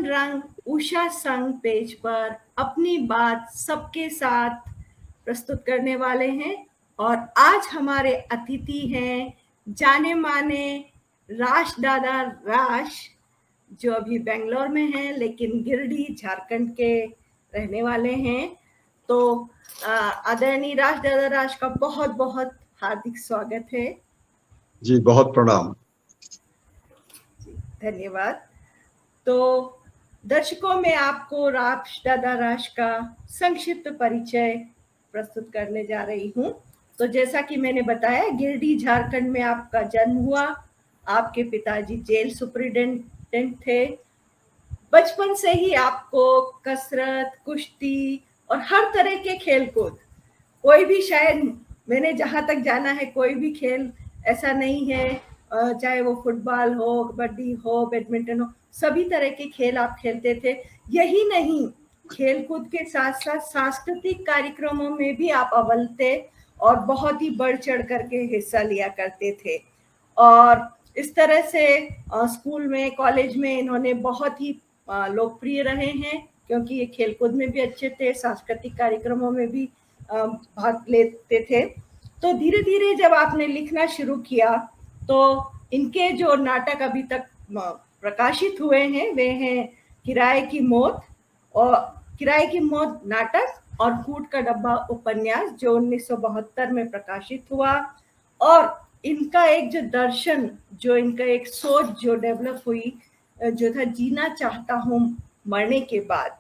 जीवन रंग उषा संग पेज पर अपनी बात सबके साथ प्रस्तुत करने वाले हैं। और आज हमारे अतिथि हैं जाने माने राश दादा राश, जो अभी बेंगलोर में हैं लेकिन गिरिडीह झारखंड के रहने वाले हैं। तो आदरणीय राश दादा राश का बहुत बहुत हार्दिक स्वागत है। जी बहुत प्रणाम। धन्यवाद। तो दर्शकों में आपको राश दादा राश का संक्षिप्त परिचय प्रस्तुत करने जा रही हूँ। तो जैसा कि मैंने बताया, गिरिडीह झारखंड में आपका जन्म हुआ। आपके पिताजी जेल सुपरिटेंडेंट थे। बचपन से ही आपको कसरत, कुश्ती और हर तरह के खेल कूद, कोई भी, शायद मैंने जहाँ तक जाना है, कोई भी खेल ऐसा नहीं है, चाहे वो फुटबॉल हो, कबड्डी हो, बैडमिंटन हो, सभी तरह के खेल आप खेलते थे। यही नहीं, खेल कूद के साथ साथ सांस्कृतिक कार्यक्रमों में भी आप अव्वल थे और बहुत ही बढ़ चढ़ करके हिस्सा लिया करते थे। और इस तरह से स्कूल में, कॉलेज में इन्होंने बहुत ही लोकप्रिय रहे हैं, क्योंकि ये खेलकूद में भी अच्छे थे, सांस्कृतिक कार्यक्रमों में भी भाग लेते थे। तो धीरे धीरे जब आपने लिखना शुरू किया, तो इनके जो नाटक अभी तक प्रकाशित हुए हैं वे हैं किराए की मौत नाटक और कूट का डब्बा उपन्यास, जो 1972 में प्रकाशित हुआ। और इनका एक जो दर्शन, जो इनका एक सोच जो डेवलप हुई, जो था जीना चाहता हूँ मरने के बाद।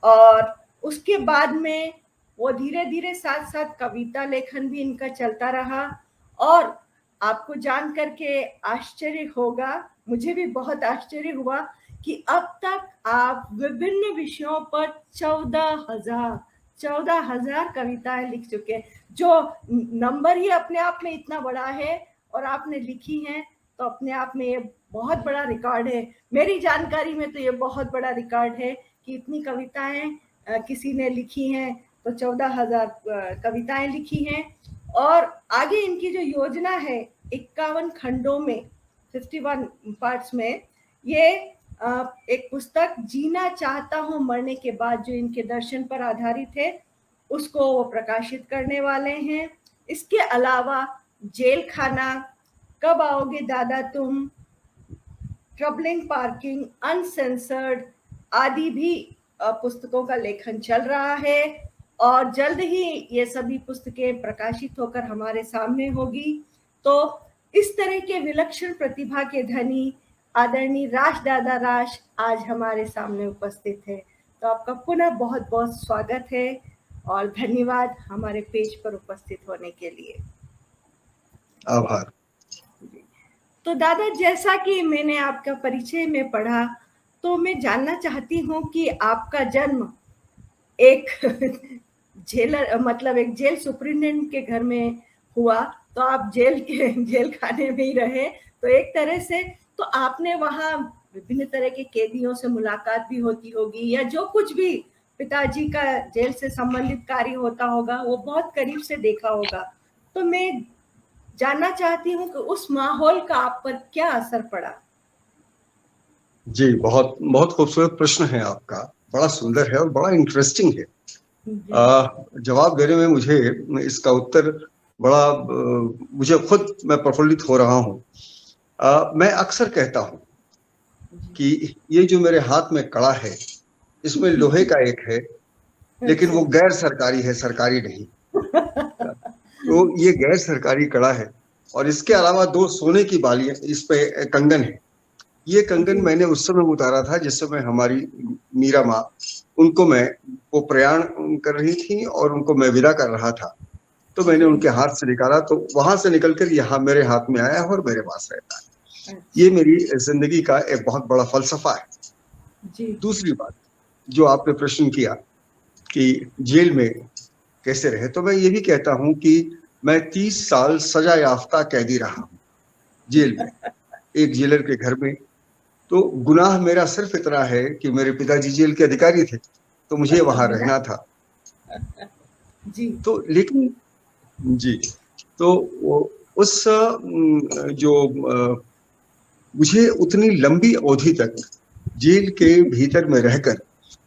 और उसके बाद में वो धीरे धीरे साथ साथ कविता लेखन भी इनका चलता रहा। और आपको जान करके आश्चर्य होगा, मुझे भी बहुत आश्चर्य हुआ कि अब तक आप विभिन्न विषयों पर 14,000 कविताएं लिख चुके हैं, जो नंबर ही अपने आप में इतना बड़ा है। और आपने लिखी हैं, तो अपने आप में ये बहुत बड़ा रिकॉर्ड है। मेरी जानकारी में तो ये बहुत बड़ा रिकॉर्ड है कि इतनी कविताएं किसी ने लिखी हैं। तो 14,000 कविताएं लिखी हैं। और आगे इनकी जो योजना है 51 खंडों में, 51 पार्ट्स में, ये एक पुस्तक जीना चाहता हूँ मरने के बाद, जो इनके दर्शन पर आधारित है, उसको वो प्रकाशित करने वाले हैं। इसके अलावा जेल खाना, कब आओगे दादा तुम, ट्रबलिंग पार्किंग, अनसेंसर्ड आदि भी पुस्तकों का लेखन चल रहा है। और जल्द ही ये सभी पुस्तकें प्रकाशित होकर हमारे सामने होगी। तो इस तरह के विलक्षण प्रतिभा के धनी आदरणीय राश दादा राश आज हमारे सामने उपस्थित है। तो आपका पुनः बहुत बहुत स्वागत है और धन्यवाद हमारे पेज पर उपस्थित होने के लिए। आभार। तो दादा, जैसा कि मैंने आपका परिचय में पढ़ा, तो मैं जानना चाहती हूँ कि आपका जन्म एक जेलर, मतलब एक जेल सुपरिटेंडेंट के घर में हुआ। तो आप जेल खाने में ही रहे। तो एक तरह से तो आपने वहाँ विभिन्न तरह के कैदियों से मुलाकात भी होती होगी, या जो कुछ भी पिताजी का जेल से संबंधित कार्य होता होगा वो बहुत करीब से देखा होगा। तो मैं जानना चाहती हूँ कि उस माहौल का आप पर क्या असर पड़ा। जी बहुत बहुत खूबसूरत प्रश्न है आपका, बड़ा सुंदर है और बड़ा इंटरेस्टिंग है। जवाब देने में मुझे इसका उत्तर बड़ा मुझे खुद मैं प्रफुल्लित हो रहा हूँ। मैं अक्सर कहता हूँ कि ये जो मेरे हाथ में कड़ा है, इसमें लोहे का एक है, लेकिन वो गैर सरकारी है, सरकारी नहीं। तो ये गैर सरकारी कड़ा है। और इसके अलावा 2 सोने की बालियां, इस पे कंगन है। ये कंगन मैंने उस समय उतारा था जिस समय हमारी मीरा माँ, उनको मैं, वो प्रयाण कर रही थी और उनको मैं विदा कर रहा था। तो मैंने उनके हाथ से निकाला, तो वहां से निकलकर यहाँ मेरे हाथ में आया और मेरे पास रहता है। ये मेरी जिंदगी का एक बहुत बड़ा फलसफा है। दूसरी बात जो आपने प्रश्न किया कि जेल में कैसे रहे, तो मैं ये भी कहता हूँ कि मैं 30 साल सजा याफ्ता कैदी रहा हूँ जेल में, एक जेलर के घर में। तो गुनाह मेरा सिर्फ इतना है कि मेरे पिताजी जेल के अधिकारी थे, तो मुझे वहां रहना था। जी। तो लेकिन जी, तो उस जो मुझे उतनी लंबी अवधि तक जेल के भीतर में रहकर,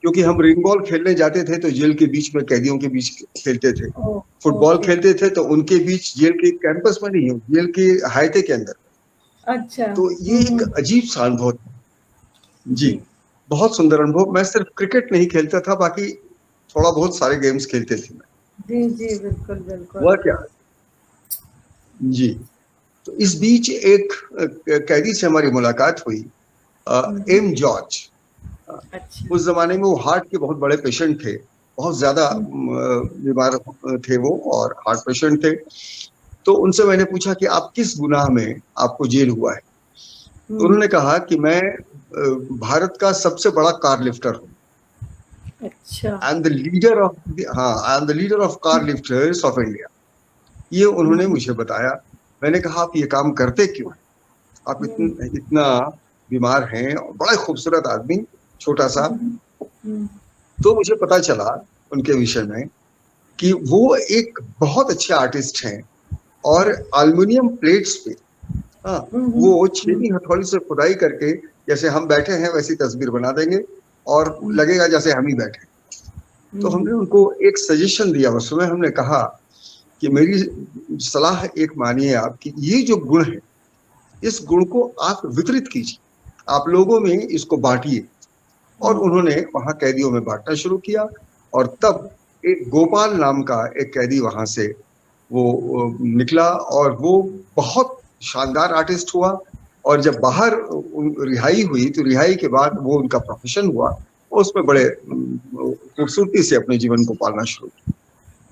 क्योंकि हम रिंग बॉल खेलने जाते थे तो जेल के बीच में कैदियों के बीच खेलते थे, फुटबॉल ओके। खेलते थे तो उनके बीच, जेल के कैंपस में नहीं, जेल के हायते के अंदर। अच्छा। तो ये एक अजीब सा अनुभव था। जी, जी बहुत सुंदर अनुभव। मैं सिर्फ क्रिकेट नहीं खेलता था, बाकी थोड़ा बहुत सारे गेम्स खेलते थे मैं। जी जी, बिल्कुल बिल्कुल। हुआ क्या, जी, तो इस बीच एक कैदी से हमारी मुलाकात हुई, एम जॉर्ज। अच्छा। उस जमाने में वो हार्ट के बहुत बड़े पेशेंट थे, बहुत ज्यादा बीमार थे वो, और हार्ट पेशेंट थे। तो उनसे मैंने पूछा कि आप किस गुनाह में आपको जेल हुआ है। तो उन्होंने कहा कि मैं भारत का सबसे बड़ा कार लिफ्टर हूँ। अच्छा। I am the leader of, हाँ, I am the leader of car lifters of India. ये उन्होंने मुझे बताया। मैंने कहा आप ये काम करते क्यों हैं? आप इतना बीमार हैं, और बड़ा खूबसूरत आदमी, छोटा सा। तो मुझे पता चला उनके विषय में कि वो एक बहुत अच्छे आर्टिस्ट हैं, और एल्युमिनियम प्लेट्स पे, हाँ, वो छेनी हथौड़ी से खुदाई करके, जैसे हम बैठे हैं वैसी तस्वीर बना देंगे, और लगेगा जैसे हम ही बैठे। तो हमने उनको एक सजेशन दिया उस समय। हमने कहा कि मेरी सलाह एक मानिए आप, कि ये जो गुण है, इस गुण को आप वितरित कीजिए, आप लोगों में इसको बांटिए। और उन्होंने वहां कैदियों में बांटना शुरू किया, और तब एक गोपाल नाम का एक कैदी वहां से वो निकला, और वो बहुत शानदार आर्टिस्ट हुआ। और जब बाहर रिहाई हुई, तो रिहाई के बाद वो उनका प्रोफेशन हुआ, और उसमें बड़े खूबसूरती से अपने जीवन को पालना शुरू किया।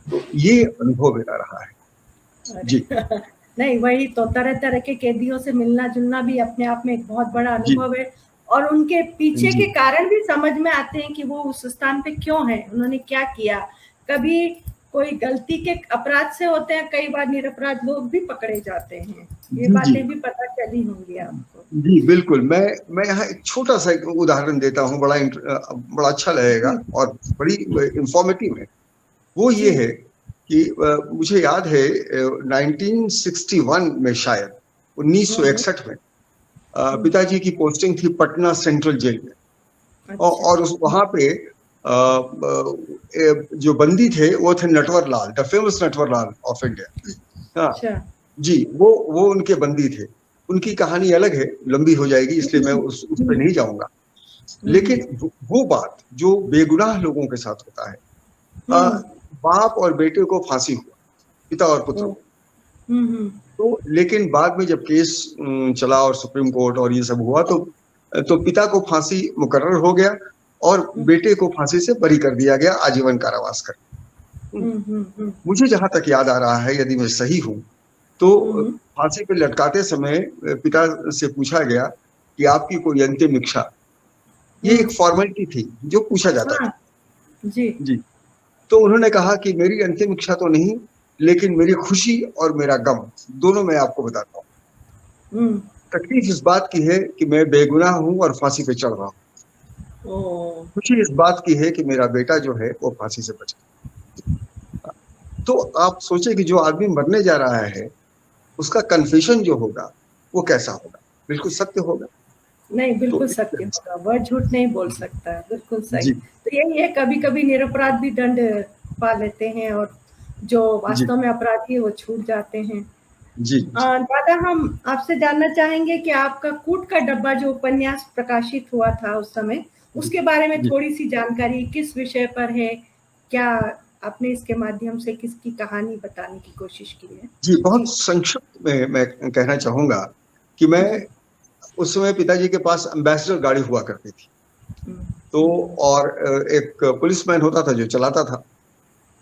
तो ये अनुभव मेरा रहा है। जी नहीं, वही तो, तरह तरह के कैदियों से मिलना जुलना भी अपने आप में एक बहुत बड़ा जी अनुभव है, और उनके पीछे जी के कारण भी समझ में आते हैं कि वो उस स्थान पे क्यों है, उन्होंने क्या किया। कभी कोई गलती के अपराध से होते हैं, कई बार निरपराध लोग भी पकड़े जाते हैं। ये जी जी बातें भी पता चली होंगी आपको। जी, बिल्कुल। मैं यहाँ एक छोटा सा एक उदाहरण देता हूँ, बड़ा अच्छा लगेगा, जी और बड़ी इंफॉर्मेटिव है। वो ये जी। है कि मुझे याद है 1961 में, शायद 1961 में, पिताजी की पोस्टिंग थी पटना सेंट्रल जेल में। अच्छा और उस वहां पे जो बंदी थे वो थे Natwar Lal, the famous Natwar Lal of India. हाँ, अच्छा। जी, वो उनके बंदी थे। उनकी कहानी अलग है, लंबी हो जाएगी, इसलिए मैं उस पर नहीं जाऊंगा। लेकिन वो बात जो बेगुनाह लोगों के साथ होता है, बाप और बेटे को फांसी हुआ, पिता और पुत्र को। तो लेकिन बाद में जब केस चला और सुप्रीम कोर्ट और ये सब हुआ, तो पिता को फांसी मुकर्रर हो गया, और बेटे को फांसी से बरी कर दिया गया, आजीवन कारावास कर। मुझे जहां तक याद आ रहा है, यदि मैं सही हूं, तो फांसी पे लटकाते समय पिता से पूछा गया कि आपकी कोई अंतिम इच्छा। ये एक फॉर्मेलिटी थी जो पूछा जाता था। हाँ जी। जी, तो उन्होंने कहा कि मेरी अंतिम इच्छा तो नहीं, लेकिन मेरी खुशी और मेरा गम दोनों मैं आपको बताता हूँ। तकलीफ इस बात की है कि मैं बेगुनाह हूं और फांसी पे चढ़ रहा हूँ। खुशी इस बात की है कि मेरा बेटा जो है वो फांसी से बचा। तो आप सोचे कि जो आदमी मरने जा रहा है, उसका कन्फेशन जो होगा वो कैसा होगा? बिल्कुल सत्य होगा। नहीं, तो बिल्कुल सत्य होगा, वह झूठ नहीं बोल सकता है, बिल्कुल सही। जी तो यही है, कभी कभी निरपराध भी दंड पा लेते हैं, और जो जी वास्तव में अपराधी है वो छूट जाते हैं। जी जी दादा, हम आपसे जानना चाहेंगे कि आपका कूट का डब्बा जो उपन्यास प्रकाशित हुआ था उस समय, उसके बारे में जी थोड़ी सी जानकारी, किस विषय पर है, क्या आपने इसके माध्यम से किसकी कहानी बताने की कोशिश की है? जी, बहुत जी संक्षिप्त में मैं कहना चाहूंगा कि मैं जी। उस समय पिताजी के पास एम्बेसडर गाड़ी हुआ करती थी। तो और एक पुलिसमैन होता था जो चलाता था।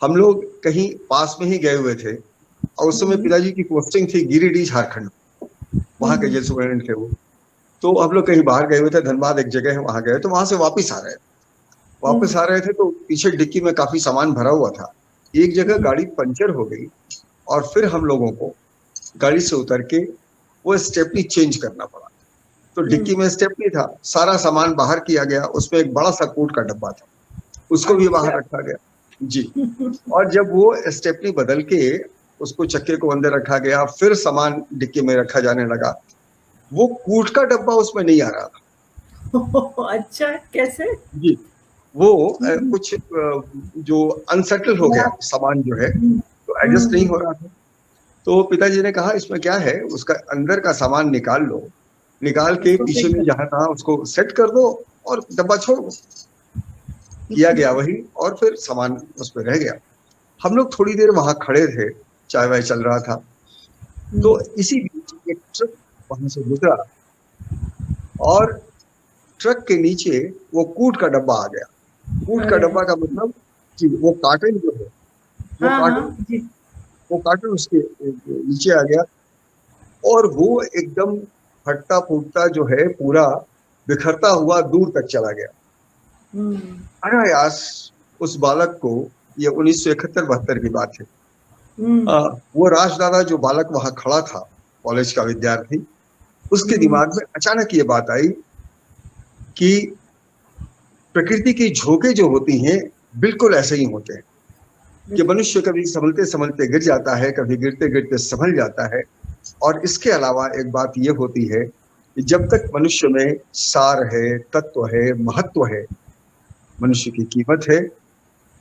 हम लोग कहीं पास में ही गए हुए थे, और उस समय पिताजी की पोस्टिंग थी गिरिडीह, झारखंड। वहां के जेल सुपरिटेंडेंट थे वो। तो हम लोग कहीं बाहर गए हुए थे, धनबाद एक जगह है, वहां गए। तो वहां से वापस आ रहे थे, तो पीछे डिक्की में काफी सामान भरा हुआ था। एक जगह गाड़ी पंचर हो गई, और फिर हम लोगों को गाड़ी से उतर के वो स्टेपनी चेंज करना पड़ा। तो डिक्की में स्टेपनी था, सारा सामान बाहर किया गया, उसमें एक बड़ा सा कूट का डब्बा था, उसको भी बाहर रखा गया। जी, और जब वो स्टेपनी बदल के उसको चक्के को अंदर रखा गया, फिर सामान डिक्की में रखा जाने लगा, वो कूट का डब्बा उसमें नहीं आ रहा था। अच्छा, कैसे? जी, वो हम्म, कुछ जो अनसेटल हो गया बड़ा। सामान जो है, हम्म, तो एडजस्ट नहीं हम्म, हो रहा था। तो पिताजी ने कहा इसमें क्या है, उसका अंदर का सामान निकाल लो, निकाल के उसको पीछे फिट में कर। जहां तहां उसको सेट कर दो और डब्बा छोड़ दो। किया गया वही, और फिर सामान उस पर रह गया। हम लोग थोड़ी देर वहां खड़े थे, चाय वाय चल रहा था। तो हम्म, इसी बीच एक ट्रक वहां से गुजरा, और ट्रक के नीचे वो कूट का डब्बा आ गया। कूट का अरे डब्बा का मतलब कि वो कार्टन जो है, वो हाँ हाँ कार्टन जी। वो कार्टन उसके नीचे आ गया, और वो एकदम फटता फूटता जो है पूरा बिखरता हुआ दूर तक चला गया। हम्म, अनायास उस बालक को, ये 1971-72 की बात है, हम्म, वो राजदादा जो बालक वहां खड़ा था, कॉलेज का विद्यार्थी, उसके हम्म, दिमाग में अचानक ये बात आई कि प्रकृति की झोंके जो होती हैं बिल्कुल ऐसे ही होते हैं, कि बिल्कुल। मनुष्य कभी संभलते संभलते गिर जाता है, कभी गिरते गिरते संभल जाता है। और इसके अलावा एक बात ये होती है कि जब तक मनुष्य में सार है, तत्व है, महत्व है, मनुष्य की कीमत है।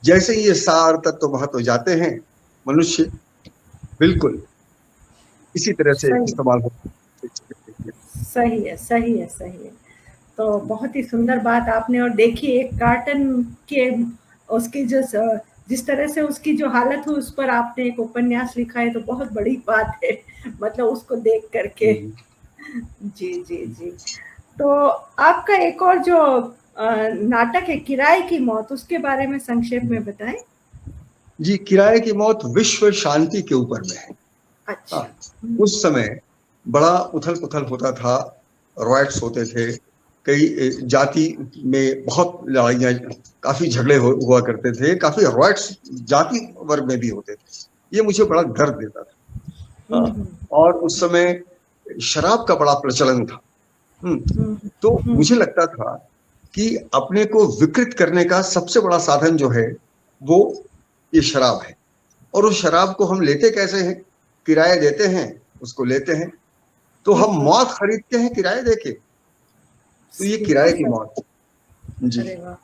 जैसे ही ये सार तत्व महत्व जाते हैं, मनुष्य बिल्कुल इसी तरह से सही, इस्तेमाल होता है। सही है, सही है, सही है। तो बहुत ही सुंदर बात आपने। और देखिए एक कार्टन के उसकी जिस तरह से उसकी जो हालत हुई उस पर आपने एक उपन्यास लिखा है, तो बहुत बड़ी बात है। मतलब उसको देख करके। जी जी जी। तो आपका एक और जो नाटक है किराए की मौत, उसके बारे में संक्षेप में बताएं। जी, किराए की मौत विश्व शांति के ऊपर में है। अच्छा। हाँ, उस समय बड़ा उथल पुथल होता था, रॉयट्स होते थे, कई जाति में बहुत लड़ाइयाँ, काफी झगड़े हुआ करते थे, काफी रॉयट्स जाति वर्ग में भी होते थे। ये मुझे बड़ा दर्द देता था। हम्म, हाँ, और उस समय शराब का बड़ा प्रचलन था। हम्म, तो हम्म, मुझे लगता था कि अपने को विकृत करने का सबसे बड़ा साधन जो है वो ये शराब है। और उस शराब को हम लेते कैसे हैं? किराए देते हैं, उसको लेते हैं। तो हम बिल्कुल। मौत खरीदते हैं किराए देके। तो ये बिल्कुल किराए की सही। मौत। जी। अरे वाह!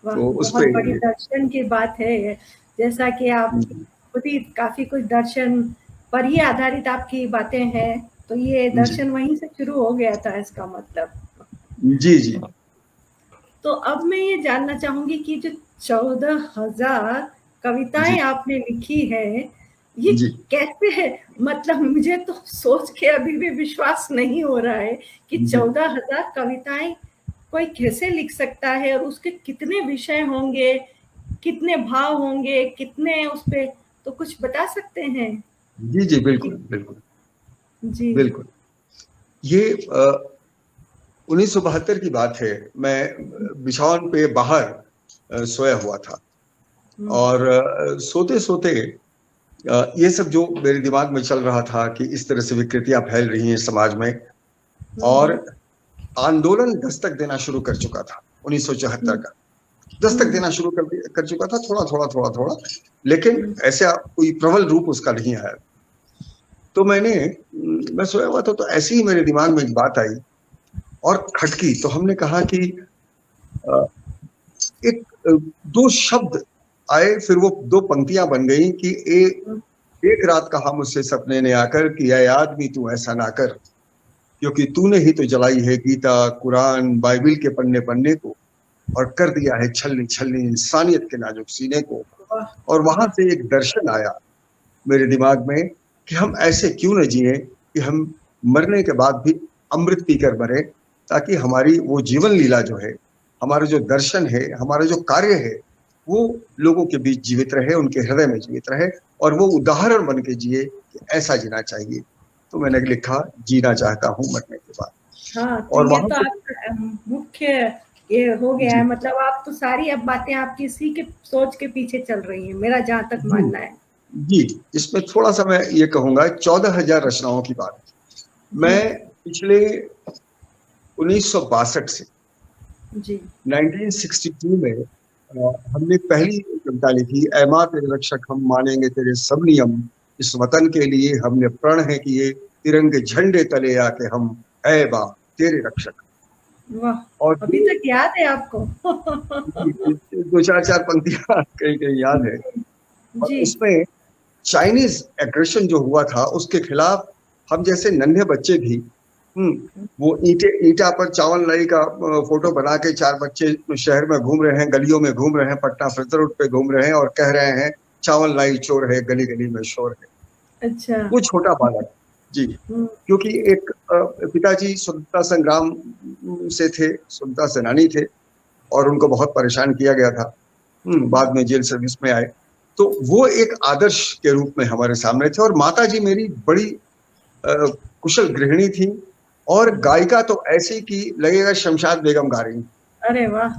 वाह! तो उस पे बहुत बड़ी दर्शन की बात है ये। जैसा कि आप जी खुद ही काफ़ी कुछ दर्शन पर ही आधारित आपकी बातें हैं, तो ये जी दर्शन वहीं से शुरू हो गया था इसका मतलब। जी जी तो अब मैं ये जानना चाहूँगी कि जो 14,000 कविताएँ जी आपने लिखी हैं, ये जी कैसे है? मतलब मुझे तो सोच के अभी भी विश्वास नहीं हो रहा है कि जी 14,000 कविताएँ कोई कैसे लिख सकता है, और उसके कितने विषय होंगे, कितने भाव होंगे, कितने उस पे, तो कुछ बता सकते हैं जी जी, कि? बिल्कुल बिल्कुल जी। बिल्कुल। ये 1972 की बात है। मैं बिछावन पे बाहर सोया हुआ था, हुँ, और सोते सोते ये सब जो मेरे दिमाग में चल रहा था कि इस तरह से विकृतियां फैल रही हैं समाज में, हुँ, और हुँ, आंदोलन दस्तक देना शुरू कर चुका था 1974 हुँ, का। दस्तक हुँ, देना शुरू कर चुका था, थोड़ा थोड़ा थोड़ा थोड़ा, लेकिन हुँ, ऐसा कोई प्रबल रूप उसका नहीं आया। तो मैं सोया हुआ था, तो ऐसे ही मेरे दिमाग में एक बात आई और खटकी। तो हमने कहा कि अ, एक दो शब्द आए, फिर वो दो पंक्तियां बन गई कि हुँ, एक रात कहा मुझसे सपने ने आकर कि ऐ आदमी तू ऐसा ना कर, क्योंकि तूने ही तो जलाई है गीता, कुरान, बाइबिल के पन्ने पन्ने को, और कर दिया है छलनी छलनी इंसानियत के नाजुक सीने को। वाह! और वहां वाह! से एक दर्शन आया मेरे दिमाग में कि हम ऐसे क्यों न जिए कि हम मरने के बाद भी अमृत पीकर मरे, ताकि हमारी वो जीवन लीला जो है, हमारा जो दर्शन है, हमारा जो कार्य है, वो लोगों के बीच जीवित रहे, उनके हृदय में जीवित रहे, और वो उदाहरण बन के जिए कि ऐसा जीना चाहिए। तो मैंने लिखा, जीना चाहता हूँ मरने के बाद। हाँ, तो और ये वहां तो से आपका मुख्य ये हो गया जी है, मतलब आप तो सारी अब बातें आपकी इसी के सोच के पीछे चल रही हैं, मेरा जहाँ तक जी मानना है। जी, इसमें थोड़ा सा मैं ये कहूंगा, 14,000 रचनाओं की बात। जी, मैं पिछले 1962 से जी, 1962 में हमने पहली कविता लिखी, ऐ माँ तेरे रक्षक हम मानेंगे तेरे सब नियम, इस वतन के लिए हमने प्रण है कि ये तिरंगे झंडे तले आके हम, ऐ माँ तेरे रक्षक। वाह, और अभी तक याद है आपको? दो चार चार पंक्तियां कहीं कहीं याद है। और जी। उसमें चाइनीज एग्रेशन जो हुआ था उसके खिलाफ हम जैसे नन्हे बच्चे भी, वो ईटा पर चावल लाई का फोटो बना के चार बच्चे शहर में घूम रहे हैं, गलियों में घूम रहे हैं, पटना फ्रिज रोड पे घूम रहे हैं और कह रहे हैं चावल लाई चोर है, गली गली में शोर है। अच्छा। वो छोटा बालक, जी, हम्म, क्योंकि एक पिताजी स्वतंत्रता संग्राम से थे, स्वतंत्रता सेनानी थे और उनको बहुत परेशान किया गया था। बाद में जेल सर्विस में आए, तो वो एक आदर्श के रूप में हमारे सामने थे। और माता जी मेरी बड़ी कुशल गृहिणी थी और गायिका तो ऐसी कि लगेगा शमशाद बेगम गा रही। अरे वाह।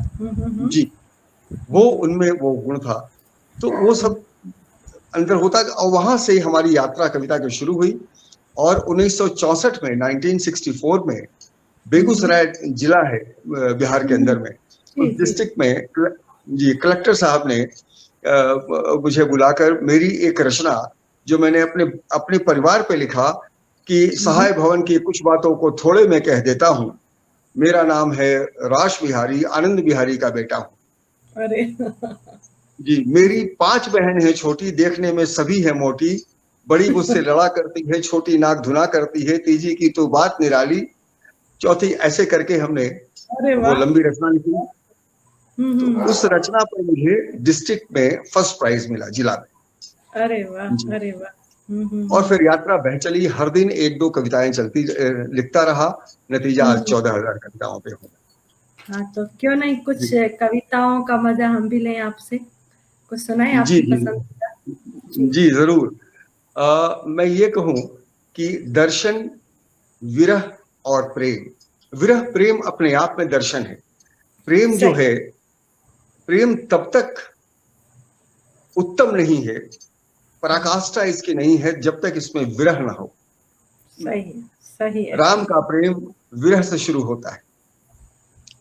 जी, वो उनमें वो गुण था, तो वो सब अंदर होता। और वहां से हमारी यात्रा कविता की शुरू हुई। और 1964 में, 1964 में बेगूसराय जिला है बिहार के अंदर में, उस जी जी। डिस्ट्रिक्ट में जी कलेक्टर साहब ने मुझे बुलाकर मेरी एक रचना जो मैंने अपने अपने परिवार पे लिखा कि सहाय भवन की कुछ बातों को थोड़े में कह देता हूँ, मेरा नाम है राश बिहारी, आनंद बिहारी का बेटा हूँ। अरे जी, मेरी 5 बहन है छोटी, देखने में सभी है मोटी, बड़ी मुझसे लड़ा करती है, छोटी नाक धुना करती है, तीजी की तो बात निराली, चौथी, ऐसे करके हमने अरे वो वाह। लंबी रचना लिखी। तो उस रचना पर मुझे डिस्ट्रिक्ट में फर्स्ट प्राइज मिला, जिला में। अरे वाह, जी, अरे वाह। और फिर यात्रा बह चली, हर दिन एक दो कविताएं चलती, लिखता रहा। नतीजा आज 14,000 कविताओं पे हो। हाँ, तो क्यों नहीं कुछ जी कविताओं का मजा हम भी लें आपसे, कुछ सुनाएं जी आपकी जी पसंदीदा। जी। जी जरूर। मैं ये कहूं कि दर्शन, विरह और प्रेम। विरह प्रेम अपने आप में दर्शन है। प्रेम जो सही। है, प्रेम तब तक उत्तम नहीं है, पराकाष्ठा इसकी नहीं है, जब तक इसमें विरह ना हो। सही है, सही है। राम का प्रेम विरह से शुरू होता है,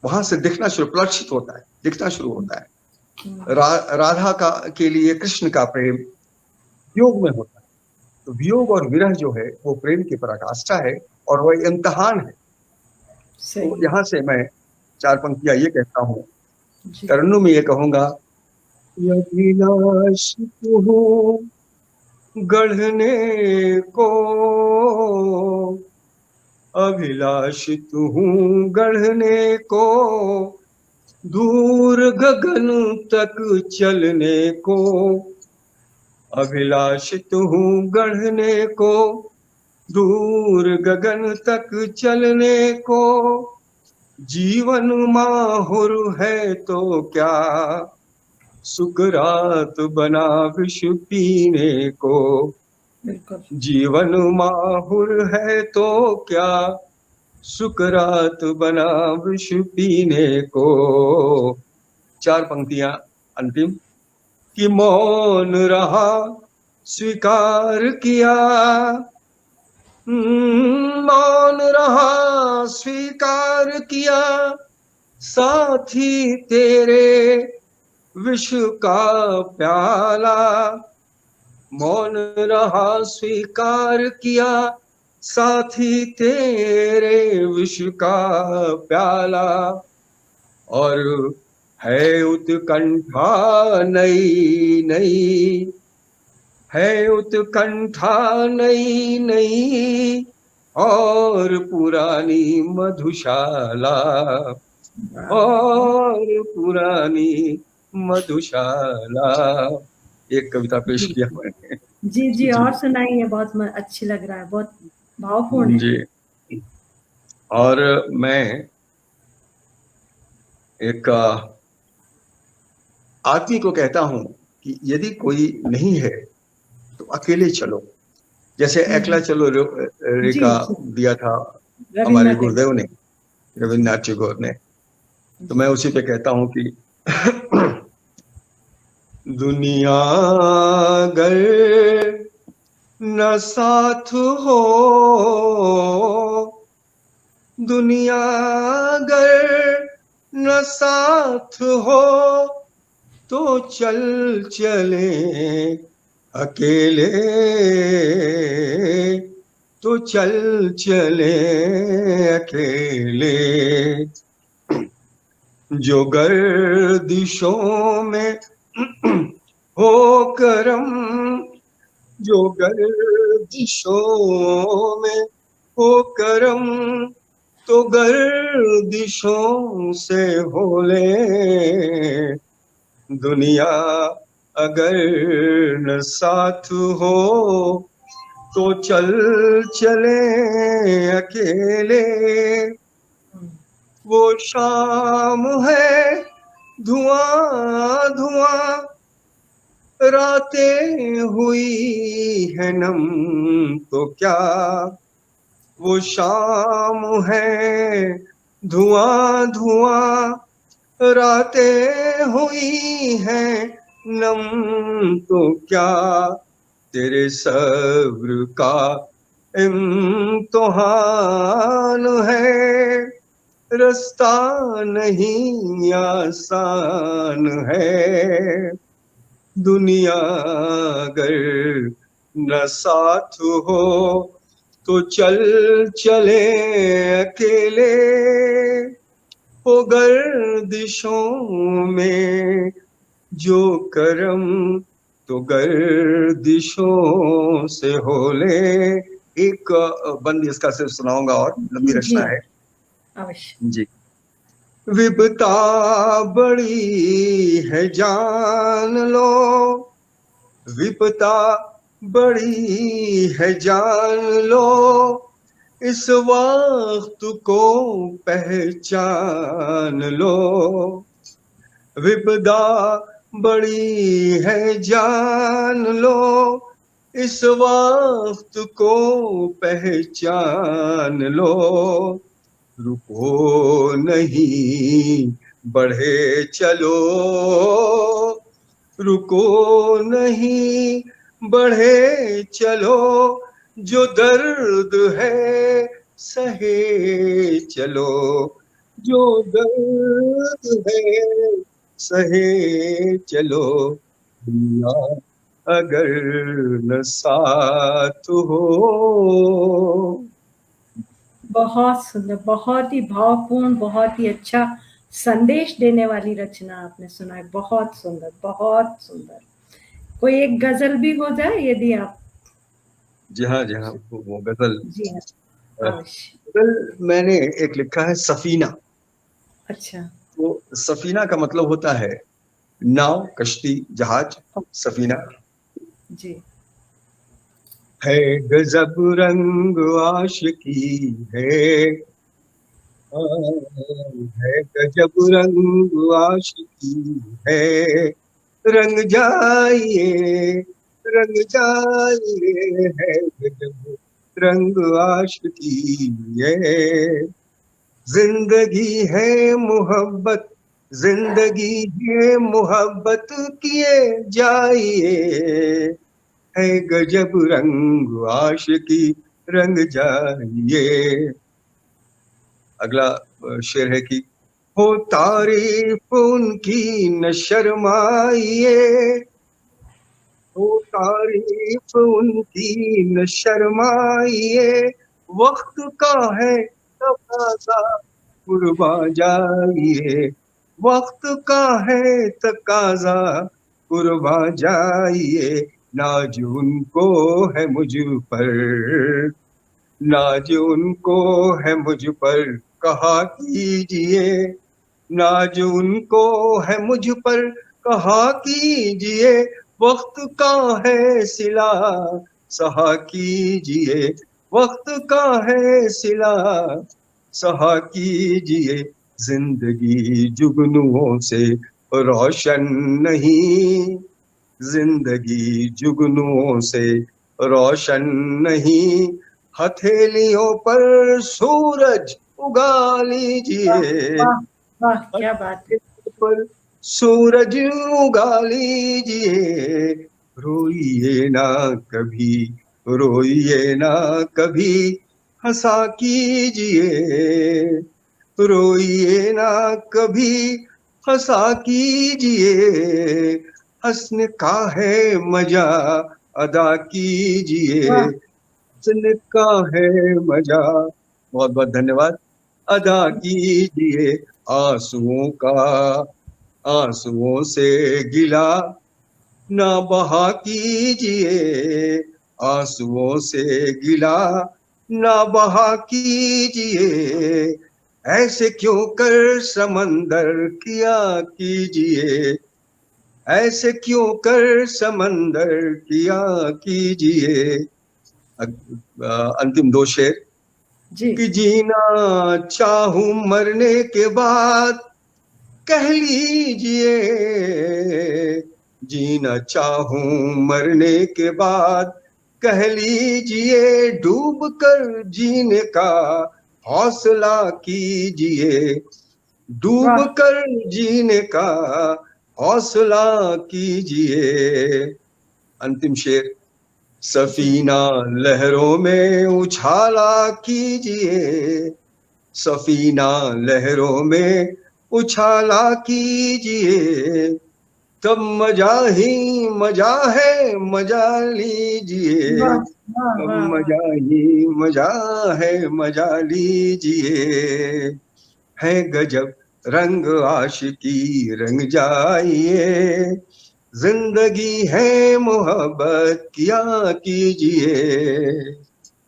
वहां से दिखना शुरू, प्रलक्षित होता है, दिखना शुरू होता है। राधा का के लिए कृष्ण का प्रेम वियोग में होता है। तो वियोग और विरह जो है वो प्रेम की पराकाष्ठा है और वह इम्तहान है। तो सही है। यहां से मैं चार पंक्तियां ये कहता हूँ, जी। तरन्नुम में ये कहूंगा, अभिलाष तू गढ़ने को, अभिलाष तू गढ़ने को, दूर गगन तक चलने को, अभिलाष तू गढ़ने को, दूर गगन तक चलने को, जीवन माहुर है तो क्या, सुकरात बना विष पीने को, बिल्कुल। जीवन माहुर है तो क्या, सुकरात बना विष पीने को। चार पंक्तियां अंतिम, कि मौन रहा स्वीकार किया, मौन रहा स्वीकार किया, साथी तेरे विष का प्याला, मौन रहा स्वीकार किया, साथी तेरे विष का प्याला, और है उत्कंठा नई नई, है उत्कंठा नई नई, और पुरानी मधुशाला, और पुरानी मधुशाला। एक कविता पेश जी किया मैंने। जी जी, जी और सुनाइए, बहुत अच्छी लग रहा है, बहुत भावपूर्ण है। जी। और मैं एक आदमी को कहता हूं कि यदि कोई नहीं है तो अकेले चलो, जैसे एकला चलो रे जी का जी। दिया था हमारे रविन्द्रनाथ गुरुदेव ने, जी रविन्द्रनाथ टैगोर ने। तो जी। मैं उसी पे कहता हूं कि दुनिया अगर न साथ हो, दुनिया अगर न साथ हो, तो चल चले अकेले, तो चल चले अकेले, जो गर्दिशों में हो करम, जो गर्दिशों में हो करम, तो गर्दिशों से हो ले। दुनिया अगर न साथ हो तो चल चले अकेले। वो शाम है धुआं धुआं, रातें हुई है नम तो क्या। वो शाम है धुआं धुआं, रातें हुई हैं नम तो क्या। तेरे सब्र का इम्तिहान है, रास्ता नहीं आसान है। दुनिया अगर न साथ हो तो चल चले अकेले। हो गर्दिशों में जो करम, तो गर्दिशों से हो ले। एक बंद इसका सिर्फ सुनाऊंगा और लंबी रचना है। अवश्य जी। विपता बड़ी है जान लो, विपता बड़ी है जान लो, इस वक्त को पहचान लो। विपदा बड़ी है जान लो, इस वक्त को पहचान लो। रुको नहीं बढ़े चलो, रुको नहीं बढ़े चलो, जो दर्द है सहे चलो, जो दर्द है सहे चलो। दुनिया अगर न साथ हो। बहुत सुंदर, बहुत ही भावपूर्ण, बहुत ही अच्छा संदेश देने वाली रचना आपने सुनाई। बहुत सुंदर, बहुत सुंदर। कोई एक गजल भी हो जाए यदि आप। जी हाँ, जी हाँ, वो गजल। जी हाँ, अवश्य। गजल मैंने एक लिखा है, सफीना। अच्छा। तो सफीना का मतलब होता है नाव, कश्ती, जहाज, सफीना। जी। है गजब रंग आशिकी है, गजब रंग आशिकी है। रंग जाइए, रंग जाइए, है गजब रंग आशिकी है। जिंदगी है मोहब्बत, जिंदगी है मोहब्बत किए जाइए। है गजब रंग आशिकी, रंग जाइए। अगला शेर है कि हो तारीफ उनकी न शर्माइए, हो तारीफ उनकी न शर्माइए। वक्त का है तकाजा, कुर्बा जाइए। वक्त का है तकाजा, कुर्बा जाइए। नाज उनको है मुझ पर, नाज उनको है मुझ पर, कहा कीजिए। नाज उनको है मुझ पर, कहा कीजिए। वक्त का है सिला, सहा कीजिए। वक्त का है सिला, सहा कीजिए। जिंदगी जुगनुओं से रोशन नहीं, जिंदगी जुगनुओं से रोशन नहीं। हथेलियों पर सूरज उगा वाह, लीजिए, वाह, वाह, क्या बात है। पर सूरज उगा लीजिए। रोइए ना कभी, रोइए ना कभी, हंसा कीजिए। रोइए ना कभी, हंसा कीजिए। हंसने का है मजा, अदा कीजिए। वाह, हंसने का है मजा, बहुत बहुत धन्यवाद, अदा कीजिए। आंसुओं का आंसुओं से गिला ना बहा कीजिए, आंसुओं से गिला ना बहा कीजिए, ऐसे क्यों कर समंदर किया कीजिए, ऐसे क्यों कर समंदर किया कीजिए। अंतिम दो शेर जी कि जीना चाहूं मरने के बाद कह लीजिए, जीना चाहूं मरने के बाद कह लीजिए, डूब कर जीने का हौसला कीजिए, डूब वाह कर जीने का हौसला कीजिए। अंतिम शेर, जी सफीना लहरों में उछाला कीजिए, सफीना लहरों में उछाला कीजिए, तब मजा ही मजा है, मजा लीजिए, वाह वाह तब वाह वाह मजा ही मजा है, मजा लीजिए। है गजब रंग आशिकी रंग जाइए, जिंदगी है मोहब्बत किया कीजिए।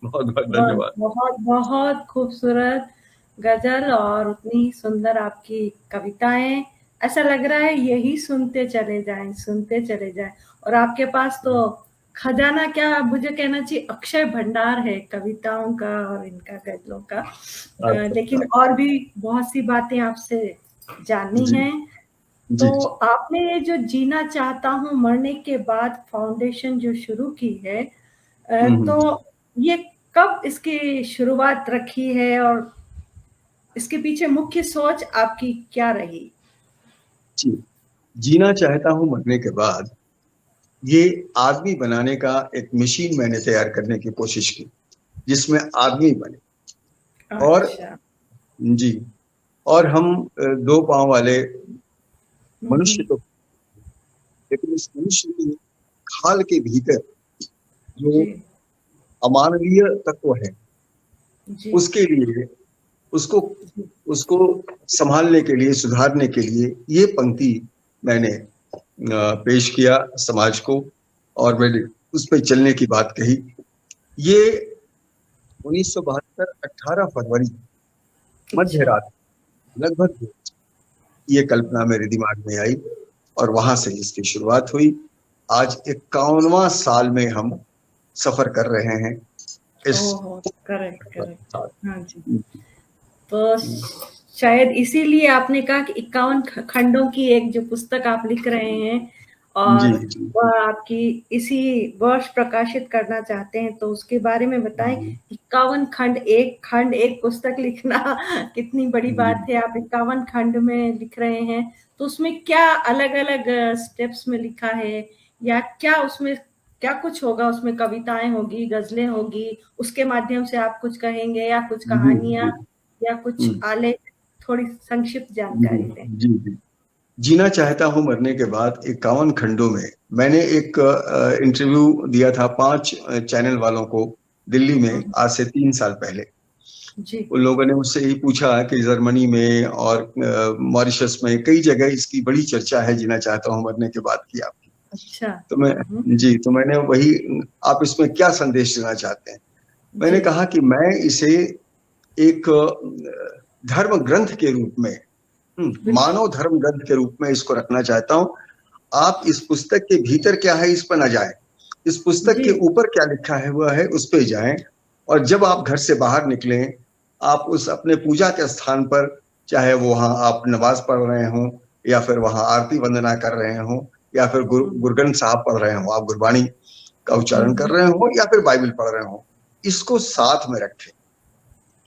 बहुत बहुत वाह, धन्यवाद। बहुत बहुत खूबसूरत गजल और उतनी सुंदर आपकी कविताएं। ऐसा लग रहा है यही सुनते चले जाएं, सुनते चले जाएं। और आपके पास तो खजाना, क्या मुझे कहना चाहिए, अक्षय भंडार है कविताओं का और इनका, गजलों का। अच्छा, लेकिन और भी बहुत सी बातें आपसे जाननी जी हैं। जी तो जी। आपने ये जो जीना चाहता हूँ मरने के बाद फाउंडेशन जो शुरू की है, हम्म। तो ये कब इसकी शुरुआत रखी है और इसके पीछे मुख्य सोच आपकी क्या रही? जी, जीना चाहता हूँ मरने के बाद, ये आदमी बनाने का एक मशीन मैंने तैयार करने की कोशिश की, जिसमें आदमी बने। और अच्छा। जी, और हम दो पांव वाले हम्म, मनुष्य तो, लेकिन इस मनुष्य की खाल के भीतर जो जी अमानवीय तत्व है, जी उसके लिए, उसको जी। उसको संभालने के लिए, सुधारने के लिए ये पंक्ति मैंने पेश किया समाज को, और मैंने उस पर चलने की बात कही। ये 1972 18 फरवरी मध्य अच्छा। रात लगभग ये कल्पना मेरे दिमाग में आई, और वहां से इसकी शुरुआत हुई। आज 51वां साल में हम सफर कर रहे हैं इस ओहो, करेक्ट करेक्ट। साथ। हाँ जी। तो शायद इसीलिए आपने कहा कि 51 खंडों की एक जो पुस्तक आप लिख रहे हैं, जी और जी वह आपकी इसी वर्ष प्रकाशित करना चाहते हैं, तो उसके बारे में बताएं। 51 खंड, एक खंड एक पुस्तक लिखना कितनी बड़ी जी बात है। आप 51 खंड में लिख रहे हैं, तो उसमें क्या अलग अलग स्टेप्स में लिखा है, या क्या उसमें क्या कुछ होगा? उसमें कविताएं होगी, गजलें होगी, उसके माध्यम से आप कुछ कहेंगे, या कुछ जी कहानियां, जी। या कुछ हम्म, आलेख? थोड़ी संक्षिप्त जी जानकारी दें। जी जी। जीना चाहता हूं मरने के बाद 51 खंडों में मैंने एक इंटरव्यू दिया था 5 चैनल वालों को, दिल्ली में, हम्म, आज से 3 साल पहले। जी। उन लोगों ने मुझसे यही पूछा कि जर्मनी में और मॉरिशस में कई जगह इसकी बड़ी चर्चा है, जीना चाहता हूं मरने के बाद की आपकी। अच्छा। तो मैं, जी, तो मैंने वही, आप इसमें क्या संदेश देना चाहते हैं? मैंने जी कहा कि मैं इसे एक धर्म ग्रंथ के रूप में, बिल्कुल। मानव धर्म ग्रंथ के रूप में इसको रखना चाहता हूं। आप इस पुस्तक के भीतर क्या है इस पर ना जाएं, इस पुस्तक जी के ऊपर क्या लिखा है हुआ है उस पे जाएं। और जब आप घर से बाहर निकलें, आप उस अपने पूजा के स्थान पर, चाहे वो वहां आप नमाज पढ़ रहे हों, या फिर वहां आरती वंदना कर रहे हों, या फिर गुरगन साहब पढ़ रहे हों, आप गुरबानी का उच्चारण कर रहे हों, या फिर बाइबल पढ़ रहे हों, इसको साथ में रखें।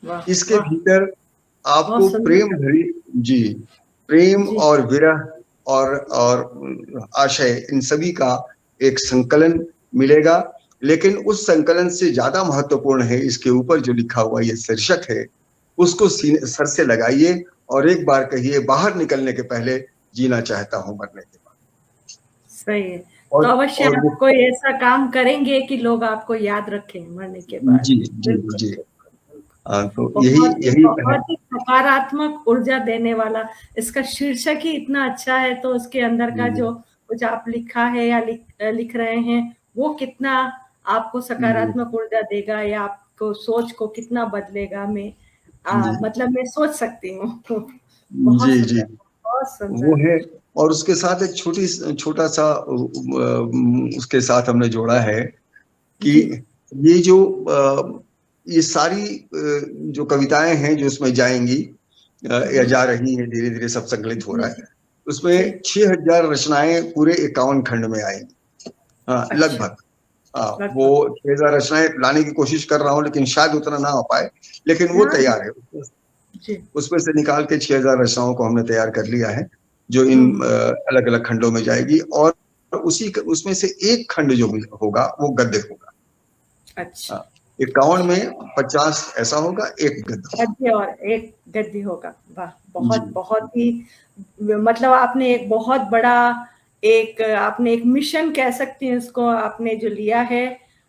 वाह इसके वाह, भीतर बहुत आपको प्रेम सुंदर। भरी, जी, प्रेम जी और विरह और आशय, इन सभी का एक संकलन मिलेगा। लेकिन उस संकलन से ज्यादा महत्वपूर्ण है इसके ऊपर जो लिखा हुआ ये शीर्षक है, उसको सर से लगाइए और एक बार कहिए, बाहर निकलने के पहले, जीना चाहता हूं मरने के बाद। सही है। तो और अवश्य और आप कोई ऐसा काम करेंगे कि लोग आपको याद रखें मरने के बाद। जी जी बिल्कुल जी। बिल्कुल। तो यही यही है। बहुत ही सकारात्मक ऊर्जा देने वाला, इसका शीर्षक ही इतना अच्छा है, तो उसके अंदर का जी जो कुछ आप लिखा है या लिख रहे हैं, वो कितना आपको जी सकारात्मक ऊर्जा देगा या आपको सोच को कितना बदलेगा, मैं जी मतलब मैं सोच सकती हूँ। जी बहुत जी, सुंदर, बहुत वो सुंदर। है। और उसके साथ एक छोटा सा उसके साथ हमने जोड़ा है कि जी ये जो ये सारी जो कविताएं हैं जो उसमें जाएंगी या जा रही हैं, धीरे धीरे सब संकलित हो जी रहा है, जी जी। उसमें 6,000 रचनाएं पूरे 51 खंड में आएंगी। हाँ, अच्छा, लगभग। हाँ, वो लगभग। 6,000 रचनाएं लाने की कोशिश कर रहा हूँ, लेकिन शायद उतना ना हो पाए, लेकिन वो हाँ हाँ। तैयार है। जी। उसमें से निकाल के 6,000 रचनाओं को हमने तैयार कर लिया है, जो इन हम्म। अलग अलग खंडों में जाएगी। और उसमें से एक खंड जो होगा वो गद्य होगा। अच्छा। 51 में 50 ऐसा होगा, एक गद्य। गद्य और एक गद्य होगा। वाह, जी बहुत बहुत ही, मतलब आपने एक बहुत बड़ा, एक आपने एक मिशन कह सकते हैं उसको, आपने जो लिया है।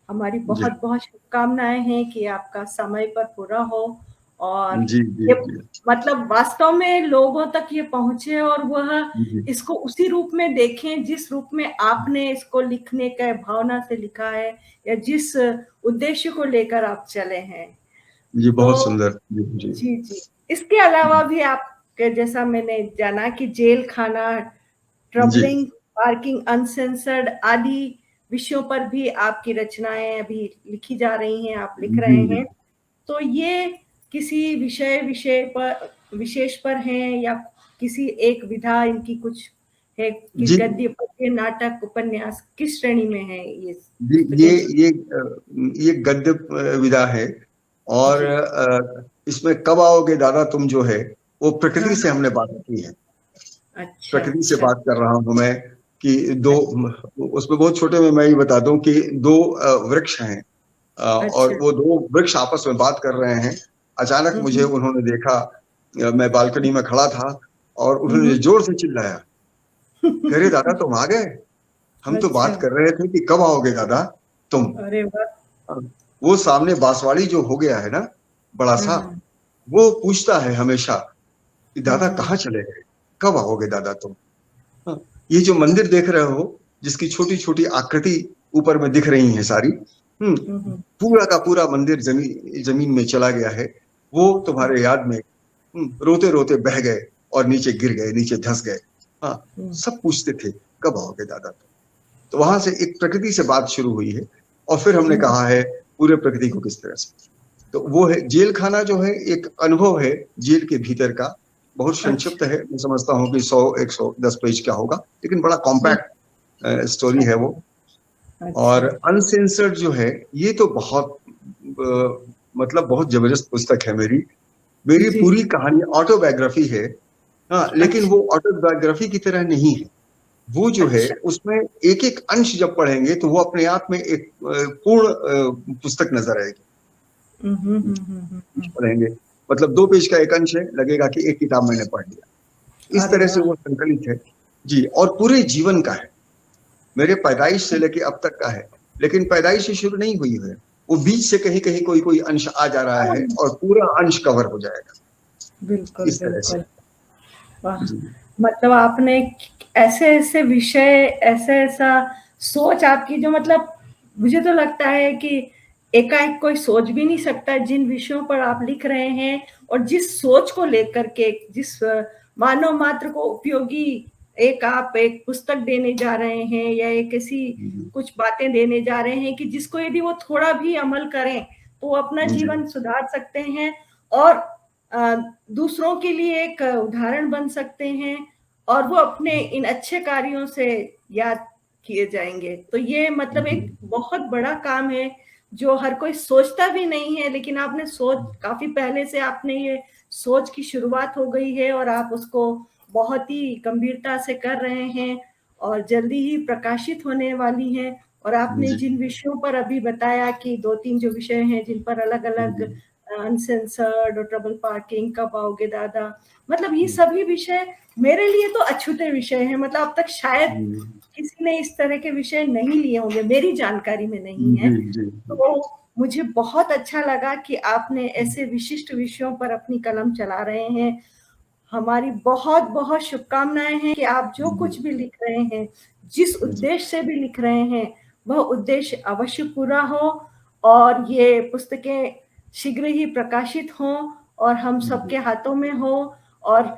हमारी जी बहुत बहुत शुभकामनाएं हैं कि आपका समय पर पूरा हो, और जी जी ये जी मतलब वास्तव में लोगों तक ये पहुंचे, और वह जी इसको उसी रूप में देखें जिस रूप में आपने इसको लिखने का भावना से लिखा है, या जिस उद्देश्य को लेकर आप चले हैं। जी, बहुत तो सुंदर। जी जी जी, जी। इसके अलावा भी आप, जैसा मैंने जाना कि जेल खाना, जी ट्रबलिंग, पार्किंग अनसेंसर्ड आदि विषयों पर भी आपकी रचनाएँ अभी लिखी जा रही हैं, आप लिख जी रहे जी हैं। तो ये किसी विषय पर विशेष पर हैं, या किसी एक विधा इनकी कुछ है कि जी गद्य, पद्य, नाटक, उपन्यास किस श्रेणी में है ये जी, पुस्तकें जो? ये गद्य विधा है। और जी। इसमें कब आओगे दादा तुम जो है, वो हाँ, प्रकृति से हाँ। हमने बात की है। अच्छा, प्रकृति से अच्छा, बात कर रहा हूं मैं कि दो, अच्छा, उसमें बहुत छोटे में मैं ये बता दूं कि दो वृक्ष हैं, और अच्छा। वो दो वृक्ष आपस में बात कर रहे हैं। अचानक हुँ, मुझे हुँ। उन्होंने देखा, मैं बालकनी में खड़ा था, और हुँ, उन्होंने हुँ। जोर से चिल्लाया, कह रहे दादा तुम आ गए, हम तो अच्छा, बात कर रहे थे कि कब आओगे दादा तुम। अरे वाह! वो सामने बांसवाड़ी जो हो गया है ना, बड़ा सा, हुँ, वो पूछता है हमेशा कि हुँ, दादा हुँ, कहाँ चले गए, कब आओगे दादा तुम। हाँ, ये जो मंदिर देख रहे हो, जिसकी छोटी छोटी आकृति ऊपर में दिख रही है सारी, हुँ, हुँ, पूरा का पूरा मंदिर जमीन में चला गया है। वो तुम्हारे याद में रोते रोते बह गए और नीचे गिर गए, नीचे धंस गए। हाँ, हुँ, सब पूछते थे कब आओगे दादा तुम। तो वहां से एक प्रकृति से बात शुरू हुई है, और फिर हमने हुँ, कहा है पूरे प्रकृति को किस तरह से। तो वो है जेल खाना, जो है एक अनुभव है जेल के भीतर का। बहुत संक्षिप्त अच्छा, है, मैं समझता हूँ कि 100-110 पेज का होगा, लेकिन बड़ा हुँ, कॉम्पैक्ट स्टोरी है वो। और अच्छा, अनसेंसर्ड जो है, ये तो बहुत मतलब बहुत जबरदस्त पुस्तक है मेरी। मेरी जी, पूरी कहानी ऑटोबायोग्राफी है। हाँ, लेकिन अच्छा, वो ऑटोबायोग्राफी की तरह नहीं है। वो जो है अच्छा, उसमें एक एक अंश जब पढ़ेंगे तो वो अपने आप में एक पूर्ण पुस्तक नजर आएगी। हुँ, हुँ, हुँ, हुँ, हुँ, हुँ, पढ़ेंगे, मतलब 2 पेज का एक अंश है, लगेगा कि एक किताब मैंने पढ़ लिया। इस अरे तरह से वाह! वो संकलित है। जी, और पूरे जीवन का है, मेरे पैदाइश से लेके अब तक का है। लेकिन पैदाइश से शुरू नहीं हुई है, वो बीच से कहीं कहीं कोई कोई अंश आ जा रहा हाँ, है, और पूरा अंश कवर हो जाएगा बिल्कुल, इस तरह से। बिल्कुल। वाह! जी मतलब आपने ऐसे-ऐसे विषय, ऐसा-ऐसा सोच आपकी, जो मतलब मुझे तो लगता है कि एकाएक कोई सोच भी नहीं सकता जिन विषयों पर आप लिख रहे हैं, और जिस सोच को लेकर के, जिस मानव मात्र को उपयोगी एक आप एक पुस्तक देने जा रहे हैं, या एक ऐसी जी कुछ बातें देने जा रहे हैं कि जिसको यदि वो थोड़ा भी अमल करें, तो वो अपना जी जीवन सुधार सकते हैं, और अ, दूसरों के लिए एक उदाहरण बन सकते हैं, और वो अपने इन अच्छे कार्यों से याद किए जाएँगे। तो ये मतलब जी एक बहुत बड़ा काम है, जो हर कोई सोचता भी नहीं है, लेकिन आपने सोच काफ़ी पहले से, आपने ये सोच की शुरुआत हो गई है, और आप उसको बहुत ही गंभीरता से कर रहे हैं, और जल्दी ही प्रकाशित होने वाली हैं। और आपने जी जिन विषयों पर अभी बताया कि 2-3 जो विषय हैं जिन पर अलग-अलग जी अनसेंसर्ड और ट्रबल पार्किंग, कब आओगे दादा, मतलब ये सभी विषय मेरे लिए तो अछूते विषय हैं। मतलब अब तक शायद किसी ने इस तरह के विषय नहीं लिए होंगे, मेरी जानकारी में नहीं है। तो मुझे बहुत अच्छा लगा कि आपने ऐसे विशिष्ट विषयों पर अपनी कलम चला रहे हैं। हमारी बहुत बहुत शुभकामनाएं हैं कि आप जो कुछ भी लिख रहे हैं, जिस उद्देश्य से भी लिख रहे हैं, वह उद्देश्य अवश्य पूरा हो और ये पुस्तकें शीघ्र ही प्रकाशित हों और हम सबके हाथों में हो और